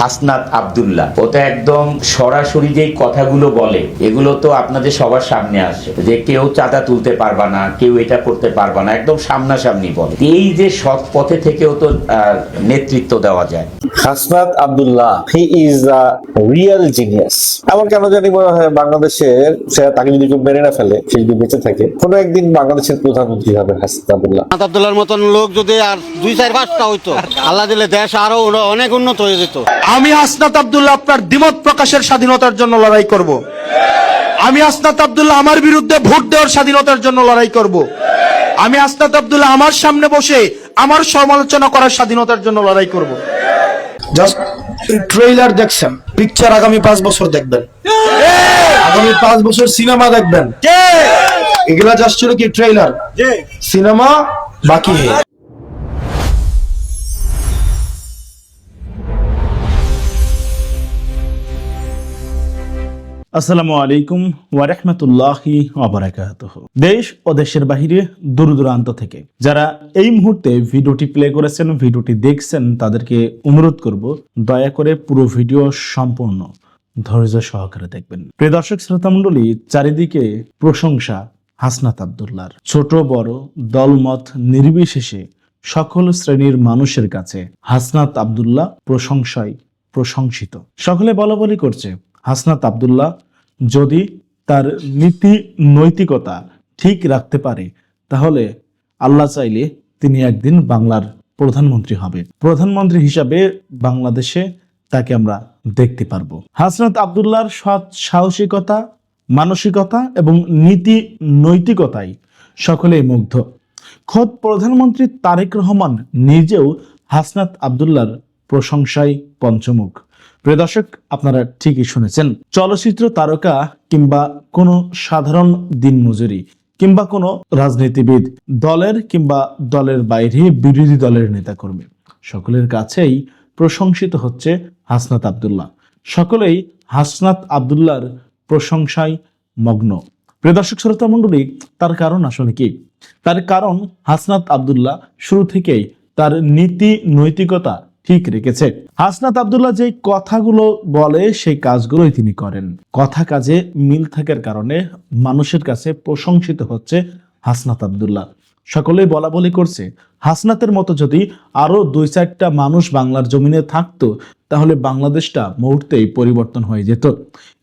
হাসনাত আব্দুল্লাহ, ও তো একদম সরাসরি যেই কথাগুলো বলে এগুলো তো আপনাদের সবার সামনে আসে, যে কেউ চাঁদা তুলতে পারবা না, কেউ এটা করতে পারবা না, একদম সামনাসামনি বলে। এই যে সৎ পথে থেকেও তো নেতৃত্ব দেওয়া যায়। Hasnat Abdullah, he is a real genius. আমার কেন জানি মনে হয় বাংলাদেশের, সে তাকে যদি কেউ মেনে না ফেলে, সে যদি বেঁচে থাকে, কোনো একদিন বাংলাদেশের প্রধানমন্ত্রী হবে হাসনাত আব্দুল্লাহ। হাসনাত আব্দুল্লাহর মতন লোক যদি আর 2-4-5টা হইতো, আল্লাহ দিলে দেশ আরো অনেক উন্নত হয়ে যেত। আমি হাসনাত আব্দুল্লাহ আপনার দ্বিমত প্রকাশের স্বাধীনতার জন্য লড়াই করব। আমি হাসনাত আব্দুল্লাহ আমার বিরুদ্ধে ভোট দেওয়ার স্বাধীনতার জন্য লড়াই করব। আমি হাসনাত আব্দুল্লাহ আমার সামনে বসে আমার সমালোচনা করার স্বাধীনতার জন্য লড়াই করব। জাস্ট ট্রেইলার দেখছেন, পিকচার আগামী 5 বছর দেখবেন, আগামী 5 বছর সিনেমা দেখবেন। এগুলা জাস্ট ছিল কি ট্রেইলার, সিনেমা বাকি। আসসালামু আলাইকুম ওয়া রাহমাতুল্লাহি ওয়া বারাকাতুহু। দেশ ও দেশের বাহিরে দূর দূরান্ত থেকে যারা এই মুহূর্তে ভিডিওটি প্লে করেছেন, ভিডিওটি দেখছেন, তাদেরকে অনুরোধ করব দয়া করে পুরো ভিডিও সম্পূর্ণ ধৈর্য সহকারে দেখবেন। প্রিয় দর্শক শ্রোতা মণ্ডলী, চারিদিকে প্রশংসা হাসনাত আব্দুল্লাহর। ছোট বড় দলমত নির্বিশেষে সকল শ্রেণীর মানুষের কাছে হাসনাত আব্দুল্লাহ প্রশংসায় প্রশংসিত। সকলে বলাবলি করছে হাসনাত আব্দুল্লাহ যদি তার নীতি নৈতিকতা ঠিক রাখতে পারে, তাহলে আল্লাহ চাইলে তিনি একদিন বাংলার প্রধানমন্ত্রী হবে। প্রধানমন্ত্রী হিসাবে বাংলাদেশে তাকে আমরা দেখতে পারবো। হাসনাত আব্দুল্লাহর সৎ সাহসিকতা, মানসিকতা এবং নীতি নৈতিকতায় সকলেই মুগ্ধ। খোদ প্রধানমন্ত্রী তারেক রহমান নিজেও হাসনাত আব্দুল্লাহর প্রশংসায় পঞ্চমুখ। প্রিয় দর্শক, আপনারা ঠিকই শুনেছেন। চলচ্চিত্র তারকা কিংবা কোনো সাধারণ দিনমজুরি কিংবা কোনো রাজনীতিবিদ, দলের কিংবা দলের বাইরে বিরোধী দলের নেতাকর্মী, সকলের কাছেই প্রশংসিত হচ্ছে হাসনাত আব্দুল্লাহ। সকলেই হাসনাত আব্দুল্লাহর প্রশংসায় মগ্ন। প্রিয় দর্শক শ্রোতা মণ্ডলী, তার কারণ আসলে কি? তার কারণ হাসনাত আব্দুল্লাহ শুরু থেকেই তার নীতি নৈতিকতা ঠিক রেখেছে। হাসনাত আব্দুল্লাহ যে কথাগুলো বলে সেই কাজগুলোই তিনি করেন। কথা কাজে মিল থাকার কারণে মানুষের কাছে প্রশংসিত হচ্ছে হাসনাত আব্দুল্লাহ। সকলেই বলা বলি করছে হাসনাতের মতো যদি আরো 2-4টা মানুষ বাংলার জমিনে থাকতো, তাহলে বাংলাদেশটা মুহূর্তেই পরিবর্তন হয়ে যেত।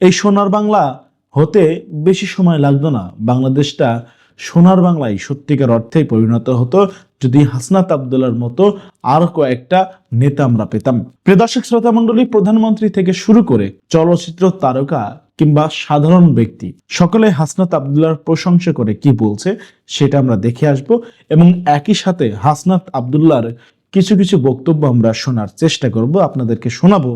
এই সোনার বাংলা হতে বেশি সময় লাগতো না। বাংলাদেশটা সোনার বাংলায় সত্যিকার অর্থেই পরিণত হতো যদি হাসনাত আব্দুল্লাহর মতো আরো কয়েকটা নেতা আমরা পেতাম। প্রিয় দর্শক শ্রোতা মণ্ডলী, প্রধানমন্ত্রী থেকে শুরু করে চলচ্চিত্র তারকা কিংবা সাধারণ ব্যক্তি সকলে হাসনাত আব্দুল্লাহর প্রশংসা করে কি বলছে সেটা আমরা দেখে আসব, এবং একই সাথে হাসনাত আব্দুল্লাহর কিছু কিছু বক্তব্য আমরা শোনার চেষ্টা করব, আপনাদেরকে শোনাবো।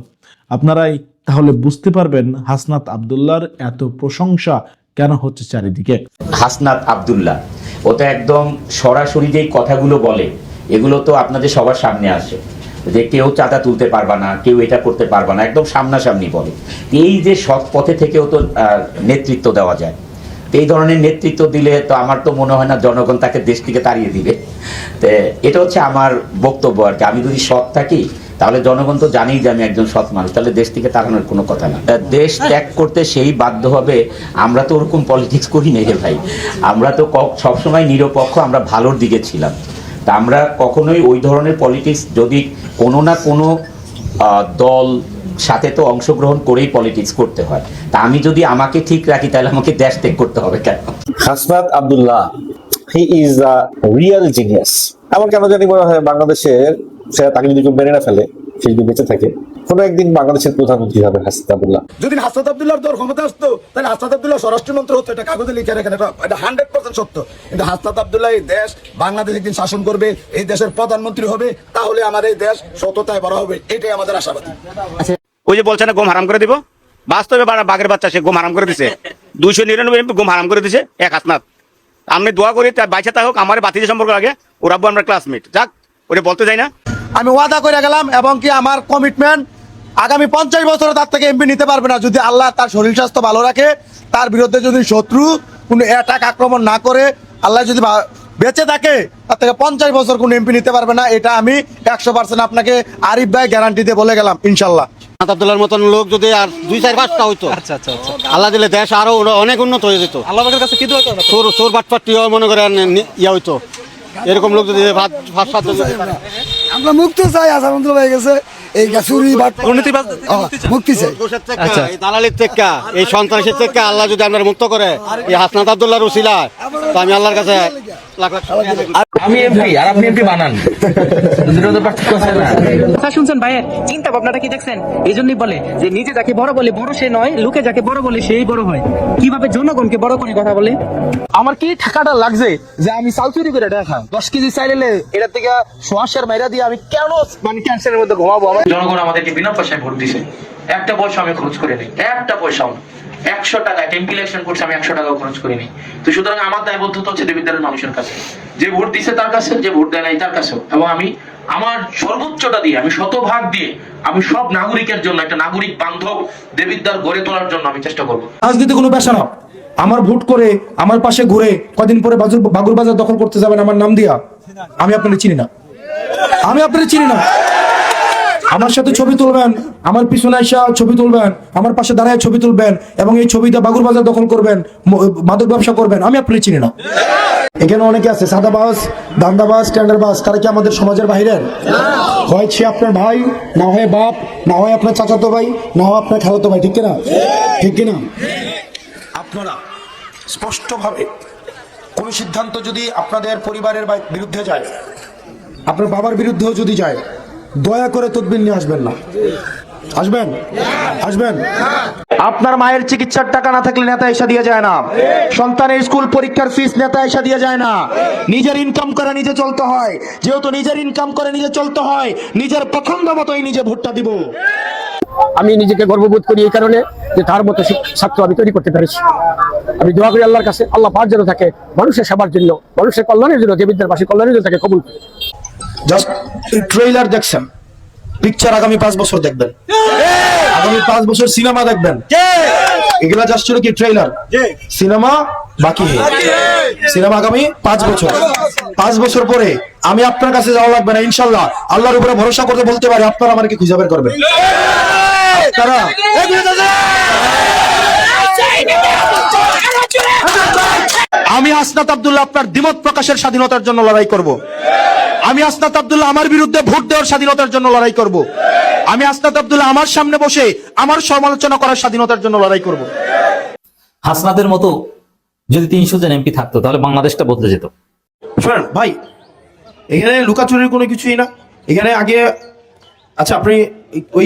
আপনারাই তাহলে বুঝতে পারবেন হাসনাত আব্দুল্লাহর এত প্রশংসা কেন হচ্ছে চারিদিকে। হাসনাত আব্দুল্লাহ, ও তো একদম সরাসরি যেই কথাগুলো বলে এগুলো তো আপনাদের সবার সামনে আসে, যে কেউ চাঁদা তুলতে পারবা না, কেউ এটা করতে পারবা না, একদম সামনাসামনি বলে। এই যে সৎ পথে থেকেও তো নেতৃত্ব দেওয়া যায়। এই ধরনের নেতৃত্ব দিলে তো আমার তো মনে হয় না জনগণ তাকে দেশ থেকে তাড়িয়ে দিবে। তো এটা হচ্ছে আমার বক্তব্য আর কি। আমি যদি সৎ থাকি তাহলে জনগণ তো জানেই যে আমি একজন সৎ মানুষ, তাহলে দেশ থেকে তাড়ানোর কোনো কথা না। দেশ ত্যাগ করতে সেই বাধ্য হবে। আমরা তো ওরকম পলিটিক্স করি না রে ভাই। আমরা তো সবসময় নিরপেক্ষ, আমরা ভালোর দিকে ছিলাম। তা আমরা কখনোই ওই ধরনের পলিটিক্স, যদি কোনো না কোনো দল সাথে তো অংশগ্রহণ করেই পলিটিক্স করতে হয়। তা আমি যদি আমাকে ঠিক রাখি তাহলে আমাকে দেশ ত্যাগ করতে হবে কেন? Hasnat Abdullah, he is a real genius. আমার কেন জানি মনে হয় বাংলাদেশের, সে তাকে যদি কেউ মেনে না ফেলে, সে যদি বেঁচে থাকে, কোনো একদিন বাংলাদেশের প্রধানমন্ত্রী হবে হাসনাত আব্দুল্লাহ। যদি হাসনাত আব্দুল্লাহর দল ক্ষমতা আসতো, তাহলে হাসনাত আব্দুল্লাহ স্বরাষ্ট্রমন্ত্রী হতো। এটা কাগজে লিখে রাখেন, এটা 100% সত্য। কিন্তু হাসনাত আব্দুল্লাহ এই দেশ, বাংলাদেশ একদিন শাসন করবে, এই দেশের প্রধানমন্ত্রী হবে, তাহলে আমার এই দেশ সততায় বড় হবে, এটাই আমাদের আশাবাদী। ওই যে বলছে না গম হারাম করে দিব, বাস্তবে বাঘের বাচ্চা সে গম হারাম করে দিছে। 299 এমপি গম হারাম করে দিছে এক হাসনাত। আমি দোয়া করি তার বাইচা তা হোক, আমার বাতিজের সম্পর্ক আগে ওরা আমরা ক্লাসমেট, যাক ওটা বলতে যাই না। আমি ওয়াদা করে গেলাম এবং কি আমার কমিটমেন্ট, আগামী 50 বছর তার থেকে এমপি নিতে পারবে না যদি আল্লাহ তার শরীর স্বাস্থ্য ভালো রাখে, তার বিরুদ্ধে যদি শত্রু কোনো অ্যাটাক আক্রমণ না করে, আল্লাহ যদি বেঁচে থাকে, তার থেকে 50 বছর কোনো এমপি নিতে পারবে না। এটা আমি 100% আপনাকে আরিফ ভাই গ্যারান্টি দিয়ে বলে গেলাম, ইনশাল্লাহ। আব্দুল্লাহর মতন লোক যদি আর 2-4-5টা হইতো, আচ্ছা আচ্ছা আচ্ছা আল্লাহ দিলে দেশ আরো অনেক উন্নত হয়ে যেত। আল্লাহ পাকের কাছে কি দোয়া করেন? চোর চোর বাটপাটি মনে করেন ইয়া হইতো, এরকম লোক যদি আমরা মুক্ত চাই, আসামন্ত্র হয়ে গেছে এই গাছুরি দুর্নীতিবাজ মুক্তি চাই। আচ্ছা। এই দালালির থেকে, এই সন্ত্রাসের থেকে আল্লাহ যদি আমরা মুক্ত করে এই হাসনাত আব্দুল্লাহর উসিলা, তো আমি আল্লাহর কাছে লাখ লাখ শুকরিয়া আদায় করি। আমি এমপি আর আপনি এমপি বানান, দুটো পার্থক্য আছে না? কথা শুনছেন ভাইয়ের চিন্তা ভাবনাটা কি দেখছেন? এই জন্যই বলে যে নিজে যাকে বড় বলে বড় সে নয়, লোকে যাকে বড় বলে সেই বড় হয়। কিভাবে জনগণকে বড় করে কথা বলে। আমার কি টাকাটা লাগছে যে আমি চাল চুরি করে টাকা খাই? 10 কেজি চাইলে এটার থেকে সোয়াশের মাইরা দিয়ে আমি কেন মানে ক্যান্সারের মধ্যে ঘুমাবো? আমার জনগণ আমাদেরকে বিনা পয়সায় ভোট দিছে, একটা পয়সা আমি খরচ করিনি, একটা পয়সাও না। 100 টাকা এমপি ইলেকশন করছে, আমি 100 টাকাও খরচ করিনি। তো সুতরাং আমার দায়বদ্ধতা হচ্ছে দেবিদ্বারের মানুষের কাছে, যে ভোট দিছে তার কাছে, যে ভোট দেয় নাই তার কাছেও। এবং আমি আমার সর্বোচ্চটা দিয়ে, আমি শতভাগ দিয়ে, আমি সব নাগরিকের জন্য একটা নাগরিক বান্ধব দেবিদ্বার গড়ে তোলার জন্য আমি চেষ্টা করবো। রাজনীতি কোনো পেশা না। আমার ভোট করে আমার পাশে ঘুরে কদিন পরে বাগুর বাজার দখল করতে যাবেন আমার নাম দিয়া, আমি আপনাদের চিনি না, আমি আপনাদের চিনি না। আমার সাথে ছবি তুলবেন, আমার পিছনে এসে ছবি তুলবেন, আমার পাশে দাঁড়ায় ছবি তুলবেন এবং এই ছবিতে বাগুর বাজার দখল করবেন, মাদক ব্যবসা করবেন, আমি আপনাদের চিনি না। এখানে অনেকে আছে সাদাবাজ, দান্দাবাজ, টেন্ডারবাজ, তারা কি আমাদের সমাজের বাইরের? হয় সে আপনার ভাই, না হয় বাপ, না হয় আপনার চাচাতো ভাই, না হয় আপনার খালাতো ভাই, ঠিক কিনা? ঠিক কিনা? আপনারা স্পষ্টভাবে কোন সিদ্ধান্ত যদি আপনাদের পরিবারের বিরুদ্ধে যায়, আপনার বাবার বিরুদ্ধেও যদি যায়, দয়া করে তদবির নিয়ে আসবেন না। আসবেন? আসবেন? আপনার মায়ের চিকিৎসার টাকা না থাকলে নেতা এসে দিয়ে যায় না, সন্তানের স্কুল পরীক্ষার ফিস নেতা এসে দিয়ে যায় না। নিজের ইনকাম করে নিজে চলতে হয়, যেহেতু নিজের ইনকাম করে নিজে চলতে হয়, নিজের পছন্দ মতোই নিজে ভোটটা দিব। আমি নিজেকে গর্ববোধ করি এই কারণে যে তার মতো ছাত্র আমি তৈরি করতে পেরেছি। আমি দোয়া করি আল্লাহর কাছে, আল্লাহ পাক যেন থাকে মানুষের সেবার জন্য, মানুষের কল্যাণের জন্য, দেবিদ্বারবাসী কল্যাণের জন্য তাকে কবুল করে। জাস্ট ট্রেইলার দেখছেন, পিকচার আগামী 5 বছর দেখবেন, আগামী 5 বছর সিনেমা দেখবেন। এগুলা জাস্ট ছিল কি ট্রেইলার, সিনেমা বাকি, সিনেমা আগামী 5 বছর। 5 বছর পরে আমি আপনার কাছে যাওয়া লাগবে না, ইনশাল্লাহ আল্লাহর উপরে ভরসা করতে বলতে পারি, আপনারা আমাকে খুঁজে বের করবেন। আপনারা আমি হাসনাত আব্দুল্লাহ আপনার দ্বিমত প্রকাশের স্বাধীনতার জন্য লড়াই করব। আমি হাসনাত আব্দুল্লাহ আমার বিরুদ্ধে ভোট দেওয়ার স্বাধীনতার জন্য লড়াই করব। আমি হাসনাত আব্দুল্লাহ আমার সামনে বসে আমার সমালোচনা করার স্বাধীনতার জন্য লড়াই করব। হাসনাতের মতো যদি 300 জন এমপি থাকতো তাহলে বাংলাদেশটা বদলে যেত। শোনেন ভাই, এখানে লুকাচুরির কোনো কিছুই না। এখানে আগে আচ্ছা আপনি ওই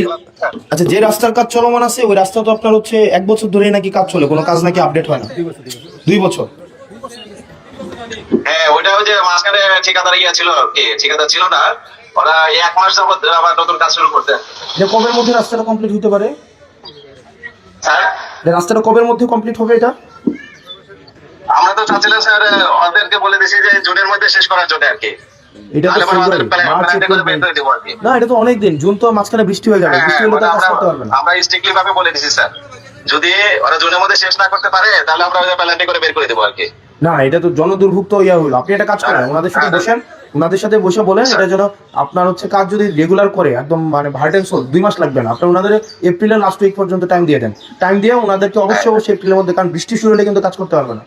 আচ্ছা যে রাস্তার কাজ চলমান আছে ওই রাস্তা তো আপনার হচ্ছে 1 বছর ধরেই নাকি কাজ চলে, কোনো কাজ নাকি আপডেট হয় না। 2 বছর? হ্যাঁ, ওইটা ওই যে মাঝখানে ঠিকাদার ছিল, কি ঠিকাদার ছিল না, ওরা 1 মাস যাবত আবার নতুন কাজ শুরু করতে। কবের মধ্যে রাস্তাটা কমপ্লিট হতে পারে? হ্যাঁ, রাস্তাটা কবের মধ্যে কমপ্লিট হবে এটা? আমরা তো চাচ্ছিলাম স্যার ওদেরকে বলে দিছি যে জুনের মধ্যে শেষ করার জন্য আর কি। এটা তো না, এটা তো অনেক দিন, জুন তো মাঝখানে বৃষ্টি হয়ে যাবে, বৃষ্টি হলে তো কাজ করতে পারবে না। আমরা স্ট্রিক্টলি ভাবে বলে দিছি স্যার, যদি ওরা জুনের মধ্যে শেষ না করতে পারে তাহলে আমরা ওদের পেনাল্টি করে বের করে দেবো আর কি। না, এটা তো জনদুর্ভুক্ত ইয়া হলো। আপনি একটা কাজ করেন, ওনাদের সাথে বসেন, ওনাদের সাথে বসে বলেন এটা যেন আপনার হচ্ছে কাজ যদি রেগুলার করে একদম মানে হার্ড এন্ড সোল 2 মাস লাগবে না, আপনার ওনাদের এপ্রিলের লাস্ট উইক পর্যন্ত টাইম দিয়ে দেন। টাইম দিয়ে ওনাদেরকে অবশ্যই এপ্রিলের মধ্যে, কারণ বৃষ্টি শুরু হলে কিন্তু কাজ করতে পারবে না।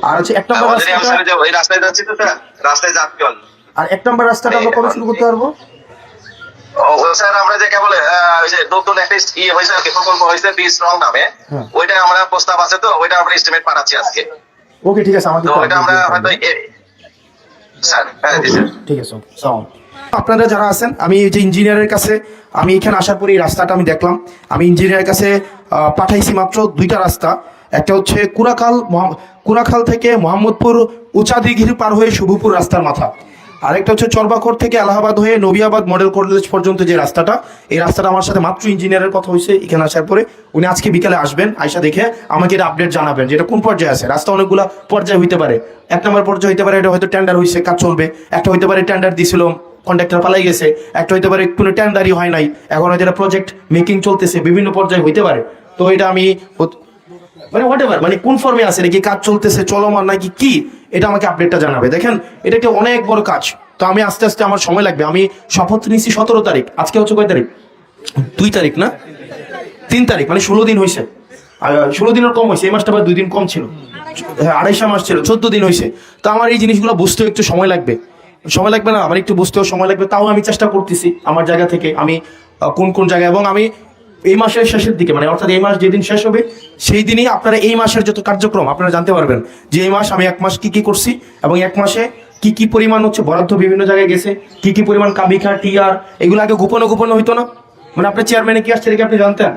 আর হচ্ছে 1 নম্বর রাস্তাটা ওই রাস্তায় যাচ্ছি তো স্যার, রাস্তায় যাচ্ছি। আর 1 নম্বর রাস্তাটা আমরা কবে শুরু করতে পারবো? স্যার আমরা যে কেবল ওই যে নতুন একটা হয়েছে আর কি, প্রকল্প হয়েছে বিশ রং নামে, ওইটা আমরা প্রস্তাব আছে তো ওইটা আমরা এস্টিমেট পাঠাচ্ছি আজকে। ওকে ঠিক আছে, আমাকে ওইটা আমরা হয়তো স্যার হ্যাঁ জি স্যার ঠিক আছে। আপনারা যারা আছেন, আমি এই যে ইঞ্জিনিয়ারের কাছে আমি এখানে আসার পরে এই রাস্তাটা আমি দেখলাম, আমি ইঞ্জিনিয়ারের কাছে পাঠাইছি মাত্র 2টা রাস্তা। একটা হচ্ছে কুড়াখাল থেকে মোহাম্মদপুর উচাদিঘির পার হয়ে শুভপুর রাস্তার মাথা, আরেকটা হচ্ছে চরবাখর থেকে এলাহাবাদ হয়ে নবিয়াবাদ মডেল কলেজ পর্যন্ত যে রাস্তাটা, এই রাস্তাটা আমার সাথে মাত্র ইঞ্জিনিয়ারের কথা হয়েছে এখানে আসার পরে। উনি আজকে বিকালে আসবেন, আয়সা দেখে আমাকে এটা আপডেট জানাবেন যেটা কোন পর্যায়ে আছে। রাস্তা অনেকগুলো পর্যায়ে হইতে পারে, 1 নম্বর পর্যায়ে হইতে পারে এটা হয়তো টেন্ডার হয়েছে, কাজ চলবে। একটা হইতে পারে টেন্ডার দিছিল, কন্ট্রাক্টর পালাই গেছে। একটা হইতে পারে কোনো টেন্ডারই হয় নাই, এখন যেটা প্রজেক্ট মেকিং চলতেছে, বিভিন্ন পর্যায়ে হইতে পারে। তো এটা আমি মানে হোয়াটএভার, মানে কোন ফর্মে আছে, নাকি কাজ চলতেছে চলমান নাকি কি, এটা আমাকে আপডেটটা জানাবে। দেখেন এটা একটা অনেক বড় কাজ, তো আমি আস্তে আস্তে আমার সময় লাগবে। আমি শপথ নিয়েছি 17 তারিখ, আজকে হচ্ছে কয় তারিখ? 2 তারিখ না 3 তারিখ, মানে 16 দিন হয়েছে। 16 দিনের কম হয়েছে, এই মাসটা আবার 2 দিন কম ছিল, হ্যাঁ 2.5 মাস ছিল, 14 দিন হয়েছে। তো আমার এই জিনিসগুলো বুঝতেও একটু সময় লাগবে না, আমার একটু বুঝতেও সময় লাগবে। তাও আমি চেষ্টা করতেছি আমার জায়গা থেকে, আমি কোন কোন জায়গায়, এবং আমি এই মাসের শেষের দিকে, মানে অর্থাৎ এই মাস যেদিন শেষ হবে সেই দিনই আপনারা এই মাসের যত কার্যক্রম আপনারা জানতে পারবেন, যে এই মাস আমি 1 মাস কি কি করছি, এবং 1 মাসে কি কি পরিমাণ হচ্ছে বরাদ্দ বিভিন্ন জায়গায় গেছে, কি কি পরিমাণ কাবিখা টিআর, এগুলো আগে গোপনে গোপনে হইতো না, মানে আপনার চেয়ারম্যানে কি আসছে কি আপনি জানতেন?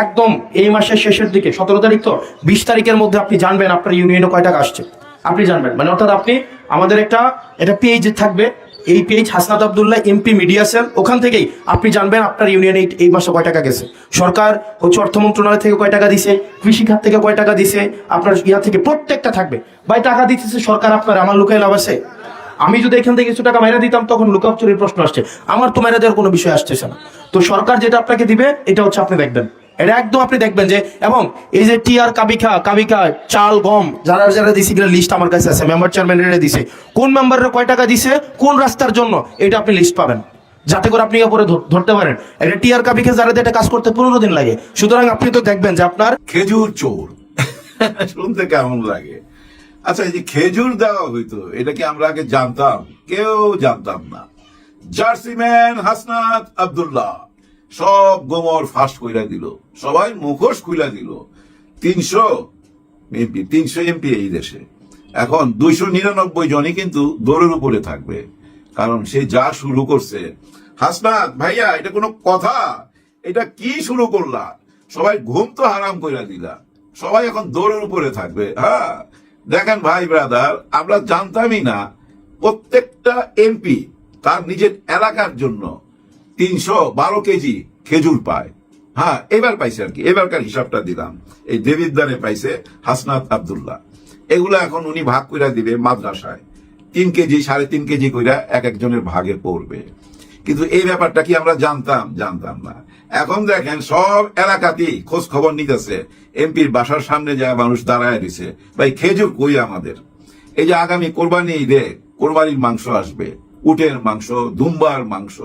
একদম এই মাসের শেষের দিকে 17 তারিখ তো 20 তারিখের মধ্যে আপনি জানবেন আপনার ইউনিয়নে কয় টাকা আসছে, আপনি জানবেন। মানে অর্থাৎ আপনি আমাদের একটা পেজ থাকবে, এই page Hasnat Abdullah MP media cell, ওখান থেকেই আপনি জানবেন আপনার ইউনিয়নে এই মাসে কয় টাকা গেছে, সরকার হচ্ছে অর্থ মন্ত্রণালয় থেকে কয় টাকা দিছে, কৃষি খাত থেকে কয় টাকা দিছে, আপনার ইয়া থেকে প্রত্যেকটা থাকবে। ভাই টাকা দিতেছে সরকার, আপনার আমার লুকায় লাভ আছে? আমি যদি এখান থেকে কিছু টাকা মেরে দিতাম তখন লুকাপ চুরির প্রশ্ন আসছে, আমার তো মেরে দেওয়ার কোনো বিষয় আসতেছে না। তো সরকার যেটা আপনাকে দিবে এটা হচ্ছে আপনি দেখবেন, এটা একদম আপনি দেখবেন যে, এবং এই যে টিআর কাবিখা চাল গম যারা যারা দিছে এগুলো লিস্ট আমার কাছে আছে, মেম্বার চেয়ারম্যানের দিছে, কোন মেম্বারের কয় টাকা দিছে কোন রাস্তার জন্য, এটা আপনি লিস্ট পাবেন, যাতে করে আপনি পরে ধরতে পারেন। এটা টিআর কাবিখা যারা এটা কাজ করতে 15 দিন লাগে, সুতরাং আপনি তো দেখবেন যে আপনার খেজুর চোর শুনতে কেমন লাগে? আচ্ছা, এই যে খেজুর দেওয়া হইতো, এটা কি আমরা আগে জানতাম? কেউ জানতাম না। জার্সিম্যান হাসনাত আব্দুল্লাহ সব গোমর ফাঁস কইরা দিল, সবাই মুখোশ খুইলা দিল। 300 এমপি এই দেশে, এখন 299 জনই কিন্তু দৌড়ের উপরে থাকবে, কারণ সে যা শুরু করছে। হাসনাত ভাইয়া, এটা কোনো কথা? এটা কি শুরু করলা? সবাই ঘুম তো হারাম কইরা দিলা, সবাই এখন দৌড়ের উপরে থাকবে। হ্যাঁ দেখেন ভাই ব্রাদার, আমরা জানতামই না প্রত্যেকটা এমপি তার নিজের এলাকার জন্য 312 কেজি খেজুর পায়। হ্যাঁ এবার পাইছে আর কি, এবারকার হিসাবটা দিলাম, এই দেবিদ্বারে পাইছে হাসনাত আব্দুল্লাহ। এগুলো এখন উনি ভাগ কইরা দিবে মাদ্রাসায়, 3 কেজি 3.5 কেজি কইরা এক একজনের ভাগে পড়বে। কিন্তু এই ব্যাপারটা কি আমরা জানতাম না। এখন দেখেন সব এলাকাতেই খোঁজ খবর নিতেছে, এমপির বাসার সামনে যায় মানুষ দাঁড়ায় দিছে, ভাই খেজুর কই আমাদের? এই যে আগামী কোরবানি ঈদে কোরবানির মাংস আসবে, উটের মাংস, দুম্বার মাংস,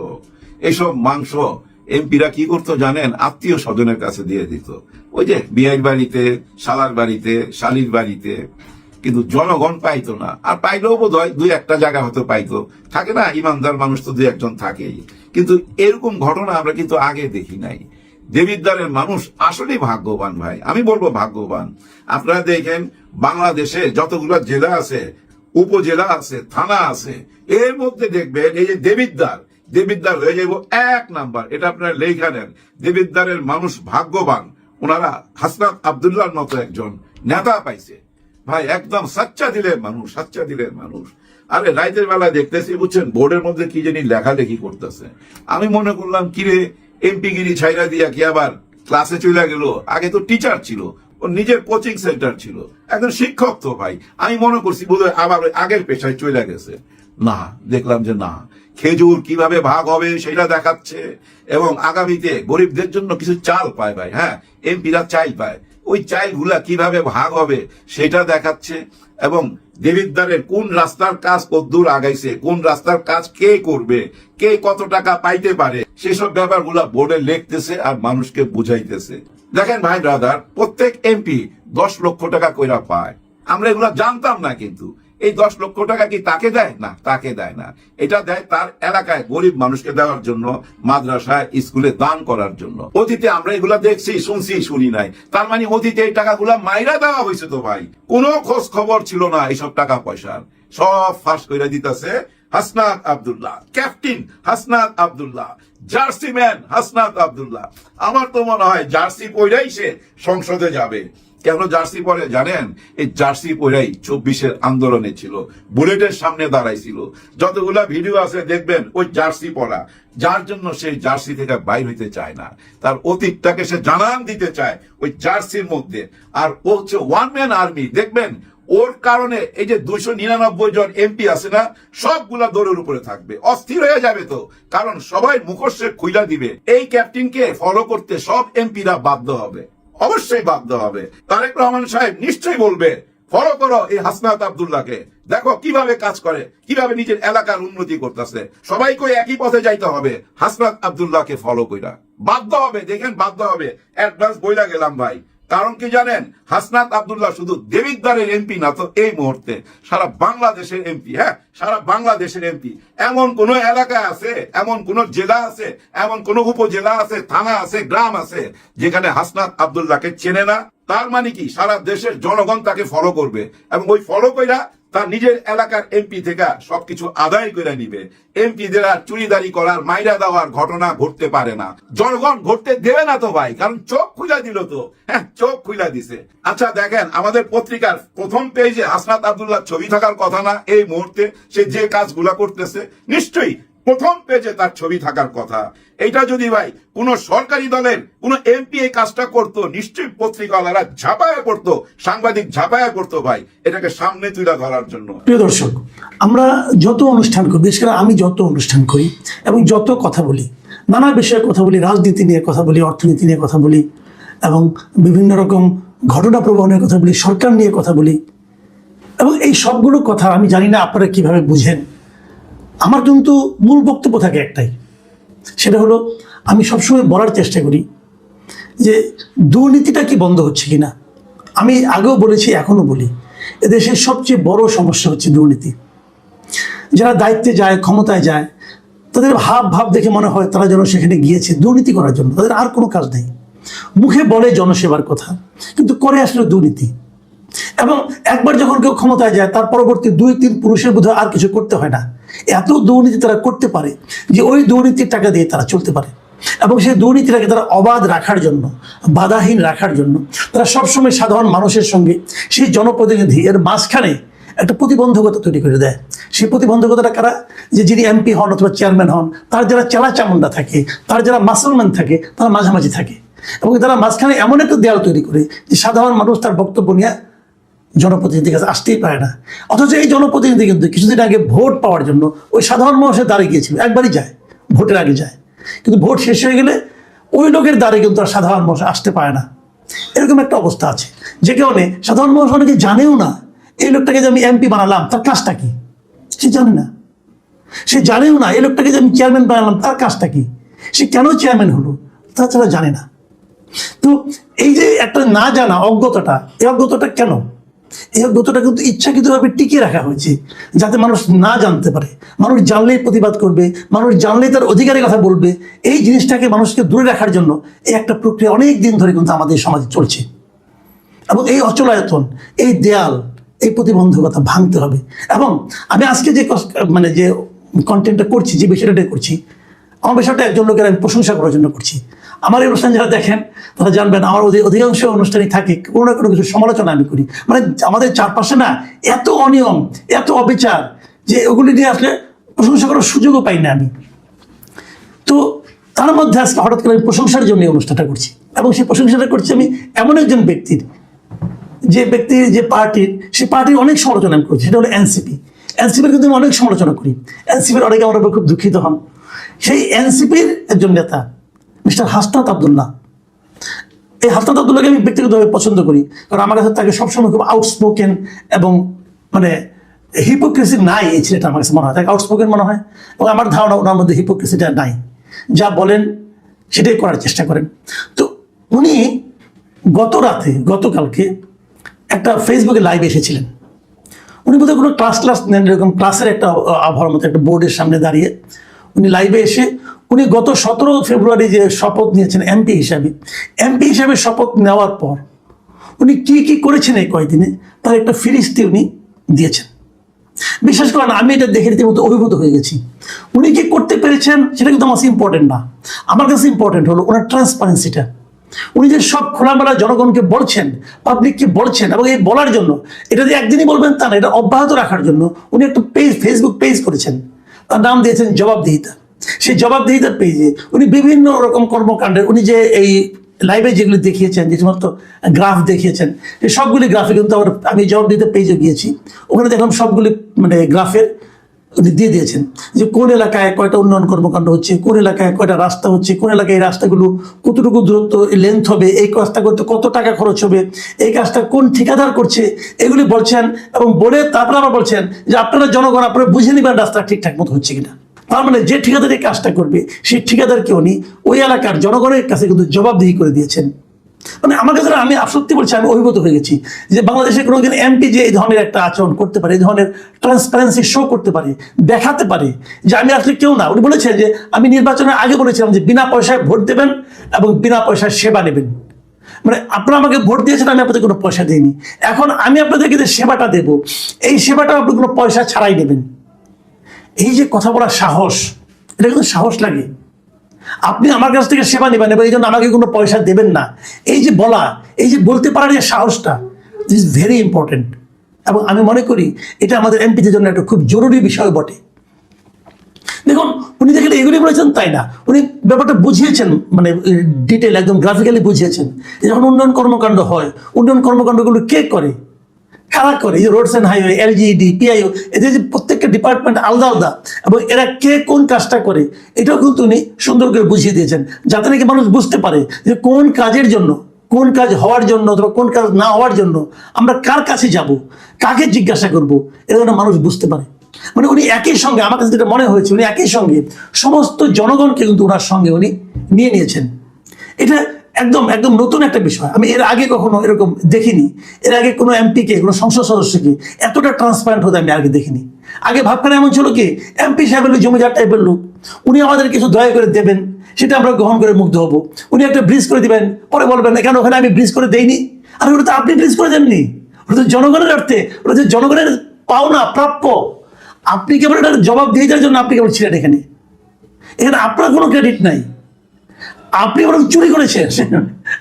এসব মাংস এমপিরা কি করতো জানেন? আত্মীয় স্বজনের কাছে দিয়ে দিত, ওই যে বিয়ের বাড়িতে, শালার বাড়িতে, শালির বাড়িতে। কিন্তু জনগণ পাইতো না, আর পাইলেও বোধ হয় 2-1টা জায়গা হয়তো পাইতো, থাকে না ইমানদার মানুষ তো 2-1জন থাকেই। কিন্তু এরকম ঘটনা আমরা কিন্তু আগে দেখি নাই। দেবিদ্বারের মানুষ আসলেই ভাগ্যবান ভাই, আমি বলবো ভাগ্যবান। আপনারা দেখেন বাংলাদেশে যতগুলো জেলা আছে, উপজেলা আছে, থানা আছে, এর মধ্যে দেখবেন এই যে দেবিদ্বার হয়ে যাবো 1 নাম্বার, এটা আপনারা লেখা নেন। দেবিদ্বারের মানুষ ভাগ্যবান, ওনারা হাসনাত আব্দুল্লাহর মতো একজন নেতা পাইছে ভাই, একদম সাচ্চা দিলের মানুষ। আরে রাইতের বেলা দেখতেছি বুঝছেন, বোর্ডের মধ্যে কি জানি লেখালেখি করতেছে। আমি মনে করলাম কিরে এমপি গিরি ছাইরা দিয়া কি আবার ক্লাসে চলে গেল? আগে তো টিচার ছিল, ওর নিজের কোচিং সেন্টার ছিল, একজন শিক্ষক তো ভাই। আমি মনে করছি বোধহয় আবার ওই আগের পেশায় চলে গেছে। না, দেখলাম যে না, খেজুর কিভাবে ভাগ হবে সেটা দেখাচ্ছে, এবং আগামীতে গরিবদের জন্য কিছু চাল পায় ভাই। হ্যাঁ, এমপিরা চাল পায়, ওই চালগুলা কিভাবে ভাগ হবে সেটা দেখাচ্ছে, এবং দেবিদ্বারের কোন রাস্তার কাজ কতদূর আগাইছে, কোন রাস্তার কাজ কে করবে, কে কত টাকা পাইতে পারে, সেসব ব্যাপারগুলা বোর্ডে লিখতেছে আর মানুষকে বুঝাইতেছে। দেখেন ভাই ব্রাদার, প্রত্যেক এমপি 10 লক্ষ টাকা কইরা পায়, আমরা এগুলা জানতাম না। কিন্তু এই 10 লক্ষ টাকা কি তাকে দেয়? না, তাকে দেয় না। এটা দেয় তার এলাকায় গরিব মানুষকে দেওয়ার জন্য, মাদ্রাসায় স্কুলে দান করার জন্য। অতীতে আমরা এগুলা দেখছি, শুনছি, শুনি নাই। তার মানে অতীতে এই টাকাগুলা মাইরা দেওয়া হয়েছে তো ভাই, কোনো খোঁজ খবর ছিল না এইসব টাকা পয়সার, সব ফাঁস করে দিতেছে হাসনাত আব্দুল্লাহ, ক্যাপ্টেন হাসনাত আব্দুল্লাহ, জার্সিম্যান হাসনাত আব্দুল্লাহ। আমার তো মনে হয় জার্সি পইরাই সে সংসদে যাবে। কেন জার্সি পরে জানেন? এই জার্সি পরেই 24-এর আন্দোলনে ছিল, বুলেটের সামনে দাঁড়াইছিল। যতগুলা ভিডিও আছে দেখবেন ওই জার্সি পরা, যার জন্য সেই জার্সি থেকে বাইর হইতে চায় না, তার অতীতটাকে সে জানান দিতে চায় ওই জার্সির মধ্যে। আর ও হচ্ছে 1 ম্যান আর্মি, দেখবেন ওর কারণে এই যে 299 জন এমপি আছে না, সবগুলা দৌড়ের উপরে থাকবে, অস্থির হয়ে যাবে তো, কারণ সবাই মুখোশে খুইলা দিবে। এই ক্যাপ্টেনকে ফলো করতে সব এমপিরা বাধ্য হবে, অবশ্যই বাধ্য হবে। তারেক রহমান সাহেব নিশ্চয়ই বলবে ফলো করো এই হাসনাত আব্দুল্লাহকে, দেখো কিভাবে কাজ করে, কিভাবে নিজের এলাকার উন্নতি করতেছে। সবাইকে একই পথে যাইতে হবে, হাসনাত আব্দুল্লাহকে ফলো কইরা বাধ্য হবে। দেখেন বাধ্য হবে, অ্যাডভান্স বইলা গেলাম ভাই। কারণ কি জানেন, হাসনাত আব্দুল্লাহ শুধু দেবিদ্বারের এমপি না তো, এই মুহূর্তে সারা বাংলাদেশের এমপি। হ্যাঁ, সারা বাংলাদেশের এমপি। এমন কোন এলাকা আছে, এমন কোন জেলা আছে, এমন কোন উপজেলা আছে, থানা আছে, গ্রাম আছে যেখানে হাসনাত আব্দুল্লাহকে চেনে না? তার মানে কি সারা দেশের জনগণ তাকে ফলো করবে, এবং ওই ফলো কইরা তার নিজের এলাকার এমপি থেকে সবকিছু আদায় করে নিবে। এমপিদের আর চুরিদারি করার, মাইরা দেওয়ার ঘটনা ঘটতে পারে না। জনগণ ঘটতে দেবে না তো ভাই, কারণ চোখ খুলে দিল তো। হ্যাঁ, চোখ খুলে দিছে। আচ্ছা দেখেন, আমাদের পত্রিকার প্রথম পেজে হাসনাত আব্দুল্লাহ ছবি থাকার কথা না? এই মুহূর্তে সে যে কাজগুলা করতেছে, নিশ্চয়ই প্রথম পেজে তার ছবি থাকার কথা। এটা যদি ভাই কোন সরকারি দলের কোন এমপি এই কাজটা করতো, নিশ্চয়ই পত্রিকাওয়ালারা ঝাঁপায়া পড়তো, সাংবাদিক ঝাঁপায়া পড়তো ভাই, এটাকে সামনে তুলে ধরার জন্য। প্রিয় দর্শক, আমরা যত অনুষ্ঠান করি, বিশেষ করে আমি যত অনুষ্ঠান করি এবং যত কথা বলি, নানা বিষয়ে কথা বলি, রাজনীতি নিয়ে কথা বলি, অর্থনীতি নিয়ে কথা বলি, এবং বিভিন্ন রকম ঘটনা প্রবাহের কথা বলি, সরকার নিয়ে কথা বলি, এবং এই সবগুলো কথা আমি জানি না আপনারা কিভাবে বুঝেন। আমার কিন্তু মূল বক্তব্য থাকে একটাই, সেটা হলো আমি সবসময় বলার চেষ্টা করি যে দুর্নীতিটা কি বন্ধ হচ্ছে কিনা। আমি আগেও বলেছি, এখনো বলি, এদেশের সবচেয়ে বড় সমস্যা হচ্ছে দুর্নীতি। যারা দায়িত্বে যায়, ক্ষমতায় যায়, তাদের ভাব দেখে মনে হয় তারা যেন সেখানে গিয়েছে দুর্নীতি করার জন্য। তাদের আর কোনো কাজ নেই। মুখে বলে জনসেবার কথা, কিন্তু করে আসলে দুর্নীতি। এবং একবার যখন কেউ ক্ষমতায় যায়, তার পরবর্তী 2-3 পুরুষের বোধহয় আর কিছু করতে হয় না। এত দুর্নীতি তারা করতে পারে যে ওই দুর্নীতির টাকা দিয়ে তারা চলতে পারে। এবং সেই দুর্নীতিটাকে তারা অবাধ রাখার জন্য, বাধাহীন রাখার জন্য তারা সবসময় সাধারণ মানুষের সঙ্গে সেই জনপ্রতিনিধি এর মাঝখানে একটা প্রতিবন্ধকতা তৈরি করে দেয়। সেই প্রতিবন্ধকতাটা কারা? যে যিনি এমপি হন অথবা চেয়ারম্যান হন, তার যারা চেলা চামুন্ডা থাকে, তার যারা মাসলম্যান থাকে, তারা মাঝামাঝি থাকে। এবং তারা মাঝখানে এমন একটা দেয়াল তৈরি করে যে সাধারণ মানুষ তার বক্তব্য নিয়ে জনপ্রতিনিধির কাছে আসতেই পারে না। অথচ এই জনপ্রতিনিধি কিন্তু কিছুদিন আগে ভোট পাওয়ার জন্য ওই সাধারণ মানুষের দ্বারে গিয়েছিল, একবারই যায়, ভোটের আগে যায়, কিন্তু ভোট শেষ হয়ে গেলে ওই লোকের দ্বারে কিন্তু আর সাধারণ মানুষ আসতে পারে না। এরকম একটা অবস্থা আছে, যে কারণে সাধারণ মানুষ অনেকে জানেও না এই লোকটাকে যে আমি এমপি বানালাম তার কাজটা কি, সে জানে না। সে জানেও না এই লোকটাকে যে আমি চেয়ারম্যান বানালাম তার কাজটা কি, সে কেন চেয়ারম্যান হলো, তাছাড়া জানে না। তো এই যে একটা না জানা, অজ্ঞতাটা, এই অজ্ঞতাটা কেন? এই অজ্ঞতাটা কিন্তু ইচ্ছাকৃতভাবে টিকিয়ে রাখা হয়েছে, যাতে মানুষ না জানতে পারে। মানুষ জানলেই প্রতিবাদ করবে, মানুষ জানলেই তার অধিকারের কথা বলবে। এই জিনিসটাকে মানুষকে দূরে রাখার জন্য এই একটা প্রক্রিয়া অনেক দিন ধরে কিন্তু আমাদের সমাজে চলছে। এবং এই অচলায়তন, এই দেয়াল, এই প্রতিবন্ধকতা ভাঙতে হবে। এবং আমি আজকে যে যে কন্টেন্টটা করছি, যে বিষয়টা করছি, আমার বিষয়টা একজন লোকের আমি প্রশংসা করার জন্য করছি। আমার এই অনুষ্ঠান যারা দেখেন তারা জানবেন, আমার অধিকাংশ অনুষ্ঠানই থাকে কোনো না কোনো কিছু সমালোচনা আমি করি। মানে আমাদের চারপাশে না এত অনিয়ম, এত অবিচার, যে ওগুলি নিয়ে আসলে প্রশংসা করার সুযোগও পাই না আমি। তো তার মধ্যে আজকে হঠাৎ করে আমি প্রশংসার জন্য এই অনুষ্ঠানটা করছি। এবং সেই প্রশংসাটা করছি আমি এমন একজন ব্যক্তির, যে ব্যক্তির, যে পার্টির, সেই পার্টির অনেক সমালোচনা আমি করছি, সেটা হলো এনসিপি। এনসিপির কিন্তু আমি অনেক সমালোচনা করি। এনসিপির অনেকে আমার খুব দুঃখিত হন। সেই এনসিপির একজন নেতা মিস্টার হাসনাত আব্দুল্লাহ, এই হাসনাত আব্দুল্লাহকে আমি ব্যক্তিগতভাবে পছন্দ করি, কারণ আমার কাছে তাকে সবসময় খুব আউটস্পোকেন এবং মানে হিপোক্রেসি নাই এই ছেলেটা আমার কাছে মনে হয়। তাকে আউটস্পোকেন মনে হয়, এবং আমার ধারণা ওনার মধ্যে হিপোক্রেসিটা নাই। যা বলেন সেটাই করার চেষ্টা করেন। তো উনি গতকালকে একটা ফেসবুকে লাইভ এসেছিলেন। উনি বোধহয় কোনো ক্লাস নেন, এরকম ক্লাসের একটা আবহাওয়ার মতো একটা বোর্ডের সামনে দাঁড়িয়ে উনি লাইভে এসে উনি গত 17 ফেব্রুয়ারি যে শপথ নিয়েছেন এমপি হিসাবে শপথ নেওয়ার পর উনি কি করেছেন এই কয়েকদিনে, তার একটা ফিরিস্তি উনি দিয়েছেন। বিশ্বাস করেন, আমি এটা দেখে রীতিমতো অভিভূত হয়ে গেছি। উনি কি করতে পেরেছেন সেটা কিন্তু আমার কাছে ইম্পর্টেন্ট না। আমার কাছে ইম্পর্টেন্ট হলো ওনার ট্রান্সপারেন্সিটা। উনি যে সব খোলামেলা জনগণকে বলছেন, পাবলিককে বলছেন, এবং এই বলার জন্য, এটা যে একদিনই বলবেন তা না, এটা অব্যাহত রাখার জন্য উনি একটা ফেসবুক পেজ করেছেন, তার নাম দিয়েছেন জবাবদিহিতা। সেই জবাবদিহিতার পেজে উনি বিভিন্ন রকম কর্মকাণ্ডের, উনি যে এই লাইভে যেগুলি দেখিয়েছেন, যে সমস্ত গ্রাফ দেখিয়েছেন, এই সবগুলি গ্রাফে কিন্তু আমি জবাবদিহিতার পেজে গিয়েছি, ওখানে দেখলাম সবগুলি মানে গ্রাফের উনি দিয়ে দিয়েছেন যে কোন এলাকায় কয়টা উন্নয়ন কর্মকাণ্ড হচ্ছে, কোন এলাকায় কয়টা রাস্তা হচ্ছে, কোন এলাকায় এই রাস্তাগুলো কতটুকু দূরত্ব লেন্থ হবে, এই কাজটা করতে কত টাকা খরচ হবে, এই কাজটা কোন ঠিকাদার করছে, এগুলি বলছেন। এবং বলে তারপরে আবার বলছেন যে আপনারা জনগণ আপনারা বুঝে নেবেন রাস্তা ঠিকঠাক মতো হচ্ছে কিনা। তার মানে যে ঠিকাদার এই কাজটা করবে সেই ঠিকাদারকে উনি ওই এলাকার জনগণের কাছে কিন্তু জবাবদিহি করে দিয়েছেন। মানে আমার কাছে আমি সত্যি বলছি, আমি অভিভূত হয়ে গেছি যে বাংলাদেশে কোনো একজন এমপি যে এই ধরনের একটা আচরণ করতে পারে, এই ধরনের ট্রান্সপারেন্সি শো করতে পারে, দেখাতে পারে যে আমি আসলে কেউ না। উনি বলেছেন যে আমি নির্বাচনের আগে বলেছিলাম যে বিনা পয়সায় ভোট দেবেন এবং বিনা পয়সায় সেবা নেবেন। মানে আপনারা আমাকে ভোট দিয়েছেন, আমি আপনাদের কোনো পয়সা দিইনি, এখন আমি আপনাদেরকে যে সেবাটা দেব এই সেবাটা আপনি কোনো পয়সা ছাড়াই নেবেন। এই যে কথা বলার সাহস, এটা কিন্তু সাহস লাগে। আপনি আমার কাছ থেকে সেবা নেবেন এবং এই জন্য আমাকে কোনো পয়সা দেবেন না, এই যে বলা, এই যে বলতে পারার যে সাহসটা, দিস ইজ ভেরি ইম্পর্টেন্ট। এবং আমি মনে করি এটা আমাদের এমপিদের জন্য একটা খুব জরুরি বিষয় বটে। দেখুন উনি দেখেন এগুলি বলেছেন তাই না, উনি ব্যাপারটা বুঝিয়েছেন, মানে ডিটেল একদম গ্রাফিক্যালি বুঝিয়েছেন। যখন উন্নয়ন কর্মকাণ্ড হয়, উন্নয়ন কর্মকাণ্ডগুলো কে করে, কারা করে, এই যে roads and highway, LGED, PIO, এদের যে প্রত্যেকটা ডিপার্টমেন্ট আলাদা আলাদা এবং এরা কে কোন কাজটা করে এটাও কিন্তু উনি সুন্দর করে বুঝিয়ে দিয়েছেন, যাতে নাকি মানুষ বুঝতে পারে যে কোন কাজের জন্য, কোন কাজ হওয়ার জন্য অথবা কোন কাজ না হওয়ার জন্য আমরা কার কাছে যাব, কাকে জিজ্ঞাসা করব, এটা যেন মানুষ বুঝতে পারে। মানে উনি একই সঙ্গে, আমার কাছে যেটা মনে হয়েছে, উনি একই সঙ্গে সমস্ত জনগণকে কিন্তু ওনার সঙ্গে উনি নিয়ে নিয়েছেন। এটা একদম একদম নতুন একটা বিষয়, আমি এর আগে কখনো এরকম দেখিনি। এর আগে কোনো এমপিকে, কোনো সংসদ সদস্যকে এতটা ট্রান্সপারেন্ট হতে আমি আগে দেখিনি। আগে ভাবখানা এমন ছিল কি, এমপি সাহেব হলো জমিদার টাইপের লোক, উনি আমাদের কিছু দয়া করে দেবেন, সেটা আমরা গ্রহণ করে মুগ্ধ হব। উনি একটা ব্রিজ করে দিবেন, পরে বলবেন কেন ওখানে আমি ব্রিজ করে দেইনি, আর ওটা তো আপনি ব্রিজ করে দেননি, ওটা তো জনগণের অর্থে, ওটা তো জনগণের পাওনা প্রাপ্য। আপনি কেবল এটা জবাব দিয়ে দেওয়ার জন্য আপনি কেবল ছিলেন এখানে, এখানে আপনার কোনো ক্রেডিট নাই। আপনি বরং চুরি করেছেন,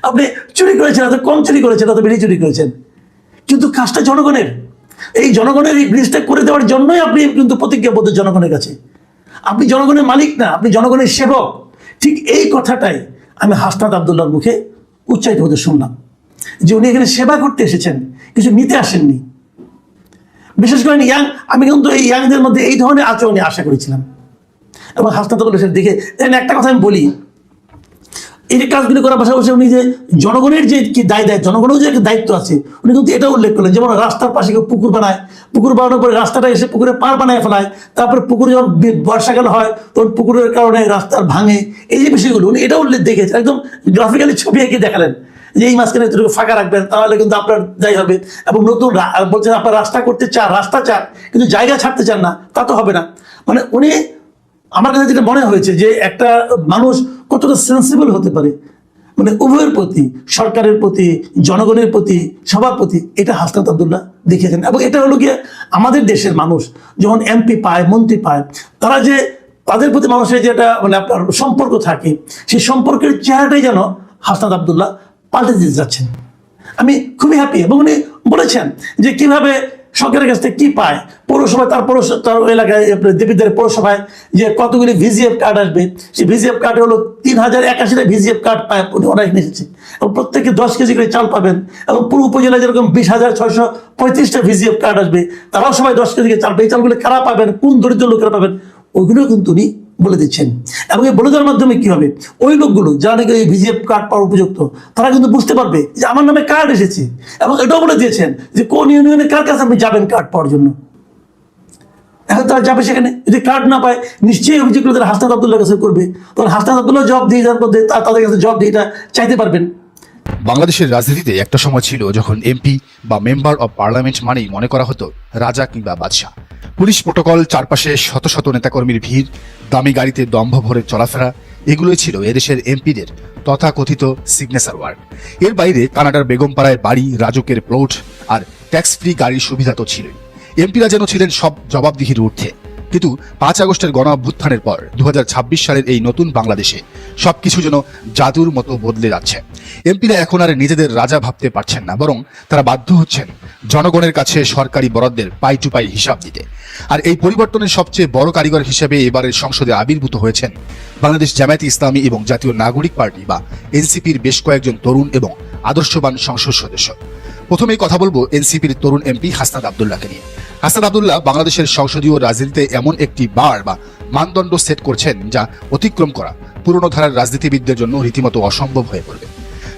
আপনি চুরি করেছেন, এত কম চুরি করেছেন, এত বেশি চুরি করেছেন, কিন্তু কাজটা জনগণের। এই জনগণের এই ব্রিজটা করে দেওয়ার জন্যই আপনি কিন্তু প্রতিজ্ঞাবদ্ধ জনগণের কাছে। আপনি জনগণের মালিক না, আপনি জনগণের সেবক। ঠিক এই কথাটাই আমি হাসনাত আব্দুল্লাহর মুখে উচ্চারিত হতে শুনলাম, যে উনি এখানে সেবা করতে এসেছেন, কিছু নিতে আসেননি। বিশেষ করে ইয়াং, আমি কিন্তু এই ইয়াংদের মধ্যে এই ধরনের আচরণে আশা করেছিলাম। এবং হাসনাত আব্দুল্লাহ দেখে একটা কথা আমি বলি, এই যে কাজগুলি করার পাশাপাশি উনি যে জনগণের যে কি জনগণের যে একটা দায়িত্ব আছে, উনি কিন্তু এটা উল্লেখ করলেন। যেমন রাস্তার পাশে কেউ পুকুর বানায়, পুকুর বানানোর পরে রাস্তাটা এসে পুকুরে পার বানায় ফেলায়, তারপরে পুকুরে যখন বর্ষাকাল হয় তখন পুকুরের কারণে রাস্তার ভাঙে, এই যে বিষয়গুলো উনি এটা উল্লেখ দেখেছেন, একদম গ্রাফিক্যালি ছবি এঁকে দেখালেন যে এই মাঝখানে এতটুকু ফাঁকা রাখবেন, তাহলে কিন্তু আপনার যাই হবে। এবং নতুন বলছেন আপনার রাস্তা করতে চান, রাস্তা চান, কিন্তু জায়গা ছাড়তে চান না, তা তো হবে না। মানে উনি, আমার কাছে যেটা মনে হয়েছে যে একটা মানুষ কতটা সেন্সিবল হতে পারে, মানে উভয়ের প্রতি, সরকারের প্রতি, জনগণের প্রতি, সবার প্রতি, এটা হাসনাত আব্দুল্লাহ দেখিয়েছেন। এবং এটা হলো গিয়ে আমাদের দেশের মানুষ যখন এমপি পায়, মন্ত্রী পায়, তারা যে তাদের প্রতি মানুষের যেটা মানে আপনার সম্পর্ক থাকে, সেই সম্পর্কের চেহারাটাই যেন হাসনাত আব্দুল্লাহ পাল্টে দিতে যাচ্ছেন। আমি খুবই হ্যাপি। এবং উনি বলেছেন যে কিভাবে সরকারের কাছ থেকে কি পায়, পৌরসভায় তার এলাকায় দেবীদের পৌরসভায় যে কতগুলি ভিজিএফ কার্ড আসবে, সেই ভিজিএফ কার্ড হলো 3081টা ভিজিএফ কার্ড পায় ওরা এসেছে। এবং প্রত্যেকে 10 কেজি করে চাল পাবেন। এবং পুরো উপজেলায় যেরকম 20,635টা ভিজিএফ কার্ড আসবে, তারাও সবাই 10 কেজি করে চাল পাবে। এই চালগুলো কারা পাবেন, কোন দরিদ্র লোকেরা পাবেন, ওইগুলো কিন্তু উনি বলে দিচ্ছেন। এবং এই বলে দেওয়ার মাধ্যমে কি হবে, ওই লোকগুলো যারা নাকি এই ভিজিএফ কার্ড পাওয়ার উপযুক্ত, তারা কিন্তু বুঝতে পারবে যে আমার নামে কার্ড এসেছে। এবং এটাও বলে দিয়েছেন যে কোন ইউনিয়নে কার কাছে আপনি যাবেন কার্ড পাওয়ার জন্য। এখন তারা যাবে সেখানে, যদি কার্ড না পায় নিশ্চয়ই অভিযোগগুলো তারা হাসনাত আব্দুল্লাহর কাছে করবে, তখন হাসনাত আব্দুল্লাহ জব দিয়ে যাওয়ার মধ্যে তাদের কাছে জব দিয়ে এটা চাইতে পারবেন। বাংলাদেশের রাজনীতিতে একটা সময় ছিল যখন এমপি বা মেম্বার অব পার্লামেন্ট মানেই মনে করা হতো রাজা কিংবা বাদশাহ। পুলিশ প্রোটোকল, চারপাশে শত শত নেতাকর্মীর ভিড়, দামি গাড়িতে দম্ভ ভরে চলাফেরা, এগুলোই ছিল এদেশের এমপিদের তথাকথিত সিগনেচার ওয়ার্ড। এর বাইরে কানাডার বেগমপাড়ায় বাড়ি, রাজুকের প্লট আর ট্যাক্স ফ্রি গাড়ির সুবিধা তো ছিলই। এমপিরা যেন ছিলেন সব জবাবদিহির ঊর্ধ্বে। কিন্তু 5 আগস্টের গণ অভ্যুত্থানের পর 2026 সালের এই নতুন বাংলাদেশে সবকিছু যেন জাদুর মতো বদলে যাচ্ছে। এমপিরা এখন আর নিজেদের রাজা ভাবতে পারছেন না, বরং তারা বাধ্য হচ্ছেন জনগণের কাছে সরকারি বরাদ্দের পাই টু পাই হিসাব দিতে। আর এই পরিবর্তনের সবচেয়ে বড় কারিগর হিসেবে এবারের সংসদে আবির্ভূত হয়েছেন বাংলাদেশ জামায়াতে ইসলামী এবং জাতীয় নাগরিক পার্টি বা এনসিপির বেশ কয়েকজন তরুণ এবং আদর্শবান সংসদ সদস্য। প্রথমেই কথা বলবো এনসিপির তরুণ এমপি হাসনাত আব্দুল্লাহকে নিয়ে। হাসনাত আব্দুল্লাহ বাংলাদেশের সংসদীয় রাজনীতিতে এমন একটি বার বা মানদণ্ড সেট করছেন যা অতিক্রম করা পুরনো ধারার রাজনীতিবিদদের জন্য রীতিমতো অসম্ভব হয়ে পড়বে।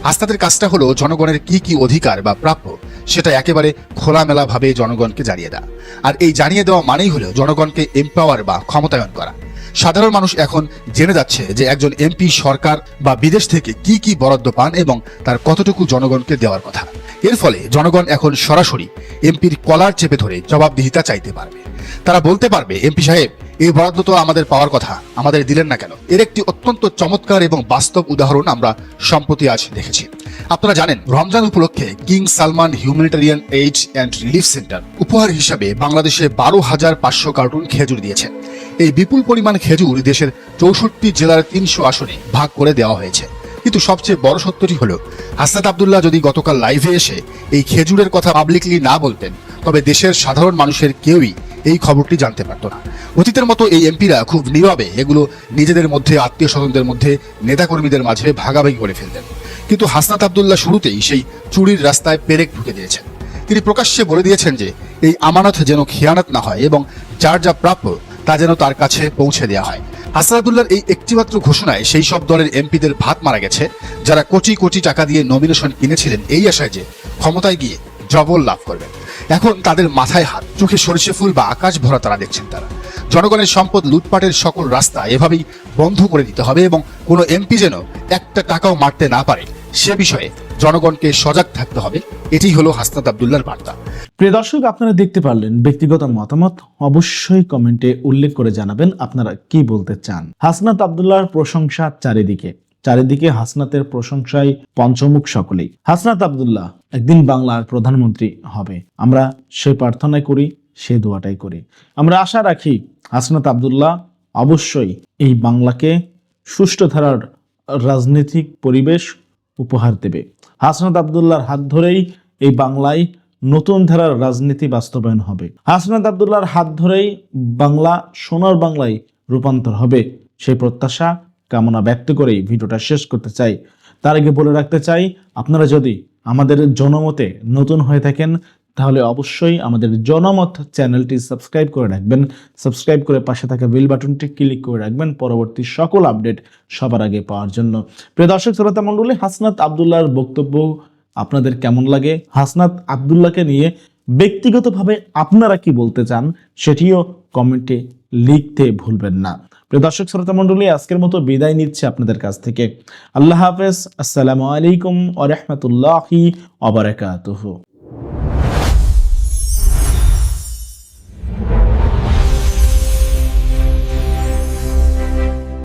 হাসনাতের কাজটা হলো জনগণের কি কি অধিকার বা প্রাপ্য সেটা একেবারে খোলামেলা ভাবে জনগণকে জানিয়ে দেওয়া। আর এই জানিয়ে দেওয়া মানেই হলো জনগণকে এম্পাওয়ার বা ক্ষমতায়ন করা। সাধারণ মানুষ এখন জেনে যাচ্ছে যে একজন এমপি সরকার বা বিদেশ থেকে কি কি বরাদ্দ পান এবং তার কতটুকু জনগণকে দেওয়ার কথা। এর ফলে জনগণ এখন সরাসরি এমপির কলার চেপে ধরে জবাবদিহিতা চাইতে পারবে। তারা বলতে পারবে, এমপি সাহেব, এই বরাদ্দ তো আমাদের পাওয়ার কথা, আমাদের দিলেন না কেন? এর একটি অত্যন্ত চমৎকার এবং বাস্তব উদাহরণ আমরা সম্প্রতি আজ দেখেছি। আপনারা জানেন, রমজান উপলক্ষে king Salman humanitarian aid and relief centre উপহার হিসাবে বাংলাদেশে 12,500 কার্টুন খেজুর দিয়েছে। এই বিপুল পরিমাণ খেজুর দেশের 64 জেলার 300 আসনে ভাগ করে দেওয়া হয়েছে। কিন্তু সবচেয়ে বড় সত্যটি হলো, হাসনাত আব্দুল্লাহ যদি গতকাল লাইভে এসে এই খেজুরের কথা পাবলিকলি না বলতেন, তবে দেশের সাধারণ মানুষের কেউই এই খবরটি জানতে পারত না। অতীতের মতো এই এমপিরা খুব নীরবে এগুলো নিজেদের মধ্যে, আত্মীয় স্বজনদের মধ্যে, নেতাকর্মীদের মাঝে ভাগাভাগি করে ফেলতেন। কিন্তু হাসনাত আব্দুল্লাহ শুরুতেই সেই চুরির রাস্তায় পেরেক ঢুকে দিয়েছেন। তিনি প্রকাশ্যে বলে দিয়েছেন যে এই আমানত যেন খেয়ানত না হয় এবং যার যা প্রাপ্য তা যেন তার কাছে পৌঁছে দেওয়া হয়। হাসনাত আব্দুল্লাহর এই একটিমাত্র ঘোষণায় সেই সব দলের এমপিদের ভাত মারা গেছে যারা কোটি কোটি টাকা দিয়ে নমিনেশন কিনেছিলেন এই আশায় যে ক্ষমতায় গিয়ে জবল লাভ করবেন। এখন তাদের মাথায় হাত, চোখে সরিষে ফুল বা আকাশ ভরা তারা দেখছেন। তারা জনগণের সম্পদ লুটপাটের সকল রাস্তা এভাবেই বন্ধ করে দিতে হবে এবং কোনো এমপি যেন একটা টাকাও মারতে না পারে সে বিষয়ে জনগণকে সজাগ থাকতে হবে। এটি হলো হাসনাত আব্দুল্লাহর বার্তা। প্রিয় দর্শক, আপনারা দেখতে পারলেন। ব্যক্তিগত মতামত অবশ্যই কমেন্টে উল্লেখ করে জানাবেন আপনারা কি বলতে চান। হাসনাত আব্দুল্লাহর প্রশংসা চারিদিকে হাসনাতের প্রশংসায় পঞ্চমুখ সকলেই। হাসনাত আব্দুল্লাহ একদিন বাংলার প্রধানমন্ত্রী হবে, আমরা সে প্রার্থনাই করি, সে দোয়াটাই করি। আমরা আশা রাখি হাসনাত আব্দুল্লাহ অবশ্যই এই বাংলাকে সুষ্ঠু ধারার রাজনৈতিক পরিবেশ উপহার দেবে। হাসনাত আব্দুল্লাহর হাত ধরেই এই বাংলায় নতুন ধারার রাজনীতি বাস্তবায়ন হবে। হাসনাত আব্দুল্লাহর হাত ধরেই বাংলা সোনার বাংলায় রূপান্তর হবে, সেই প্রত্যাশা কামনা ব্যক্ত করেই ভিডিওটা শেষ করতে চাই। তার আগে বলে রাখতে চাই, আপনারা যদি আমাদের জনমতে নতুন হয়ে থাকেন তাহলে অবশ্যই আমাদের জনমত চ্যানেলটি সাবস্ক্রাইব করে রাখবেন। সাবস্ক্রাইব করে পাশে থাকা বেল বাটনটি ক্লিক করে রাখবেন পরবর্তী সকল আপডেট সবার আগে পাওয়ার জন্য। প্রিয় দর্শক শ্রোতা মণ্ডলী, হাসনাত আব্দুল্লাহর বক্তব্য আপনাদের কেমন লাগে? হাসনাত আব্দুল্লাহকে নিয়ে ব্যক্তিগতভাবে আপনারা কি বলতে চান সেটিও কমেন্টে লিখতে ভুলবেন না। প্রিয় দর্শক শ্রোতা মণ্ডলী, আজকের মতো বিদায় নিচ্ছে আপনাদের কাছ থেকে। আল্লাহ হাফেজ। আসসালামু আলাইকুম ওয়া রাহমাতুল্লাহি ওয়া বারাকাতুহু।